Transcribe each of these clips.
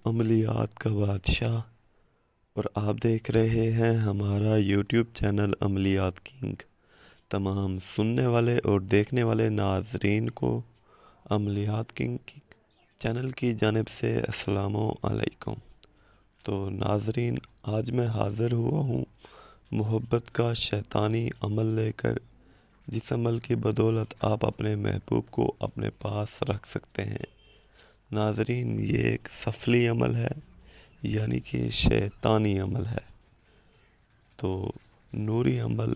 عملیات کا بادشاہ، اور آپ دیکھ رہے ہیں ہمارا یوٹیوب چینل عملیات کنگ۔ تمام سننے والے اور دیکھنے والے ناظرین کو عملیات کنگ چینل کی جانب سے السلام علیکم۔ تو ناظرین، آج میں حاضر ہوا ہوں محبت کا شیطانی عمل لے کر، جس عمل کی بدولت آپ اپنے محبوب کو اپنے پاس رکھ سکتے ہیں۔ ناظرین، یہ ایک سفلی عمل ہے، یعنی کہ شیطانی عمل ہے۔ تو نوری عمل،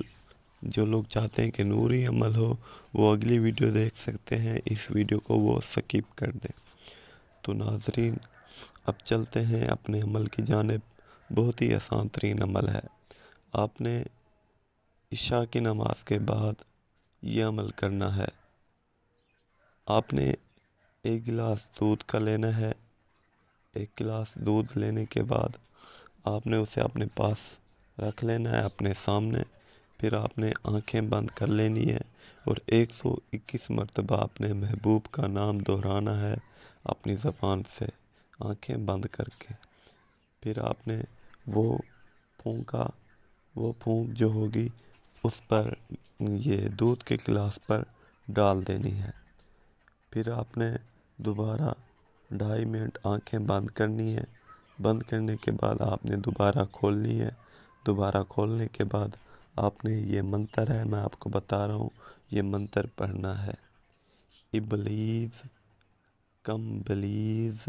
جو لوگ چاہتے ہیں کہ نوری عمل ہو، وہ اگلی ویڈیو دیکھ سکتے ہیں، اس ویڈیو کو وہ سکپ کر دیں۔ تو ناظرین، اب چلتے ہیں اپنے عمل کی جانب۔ بہت ہی آسان ترین عمل ہے۔ آپ نے عشاء کی نماز کے بعد یہ عمل کرنا ہے۔ آپ نے ایک گلاس دودھ کا لینا ہے۔ ایک گلاس دودھ لینے کے بعد آپ نے اسے اپنے پاس رکھ لینا ہے، اپنے سامنے۔ پھر آپ نے آنکھیں بند کر لینی ہے اور 121 مرتبہ اپنے محبوب کا نام دہرانا ہے اپنی زبان سے، آنکھیں بند کر کے۔ پھر آپ نے وہ پھونک جو ہوگی اس پر، یہ دودھ کے گلاس پر ڈال دینی ہے۔ پھر آپ نے دوبارہ 2.5 منٹ آنکھیں بند کرنی ہے۔ بند کرنے کے بعد آپ نے دوبارہ کھولنی ہے۔ دوبارہ کھولنے کے بعد آپ نے یہ منتر ہے، میں آپ کو بتا رہا ہوں، یہ منتر پڑھنا ہے۔ ابلیس کم بلیز،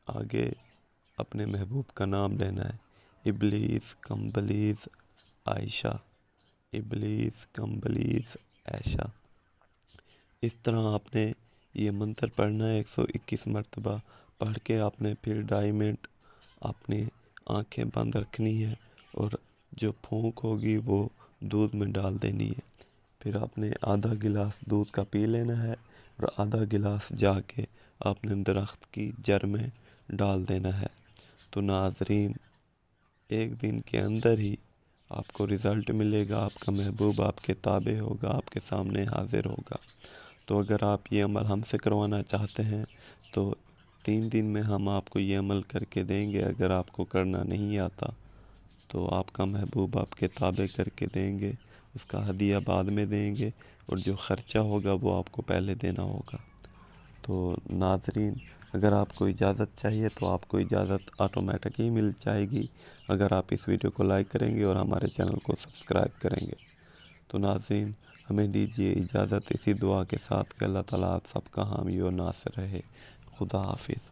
آگے اپنے محبوب کا نام لینا ہے۔ ابلیس کم بلیز عائشہ، ابلیس کم بلیز عائشہ۔ اس طرح آپ نے یہ منتر پڑھنا ہے 121 مرتبہ۔ پڑھ کے آپ نے پھر 2.5 منٹ اپنی آنکھیں بند رکھنی ہے اور جو پھونک ہوگی وہ دودھ میں ڈال دینی ہے۔ پھر آپ نے آدھا گلاس دودھ کا پی لینا ہے اور آدھا گلاس جا کے آپ نے درخت کی جڑ میں ڈال دینا ہے۔ تو ناظرین، 1 دن کے اندر ہی آپ کو رزلٹ ملے گا، آپ کا محبوب آپ کے تابع ہوگا، آپ کے سامنے حاضر ہوگا۔ تو اگر آپ یہ عمل ہم سے کروانا چاہتے ہیں تو 3 دن میں ہم آپ کو یہ عمل کر کے دیں گے۔ اگر آپ کو کرنا نہیں آتا تو آپ کا محبوب آپ کے تابع کر کے دیں گے، اس کا ہدیہ بعد میں دیں گے، اور جو خرچہ ہوگا وہ آپ کو پہلے دینا ہوگا۔ تو ناظرین، اگر آپ کو اجازت چاہیے تو آپ کو اجازت آٹومیٹک ہی مل جائے گی، اگر آپ اس ویڈیو کو لائک کریں گے اور ہمارے چینل کو سبسکرائب کریں گے۔ تو ناظرین، ہمیں دیجیے اجازت اسی دعا کے ساتھ کہ اللہ تعالیٰ آپ سب کا حامی و ناصر رہے۔ خدا حافظ۔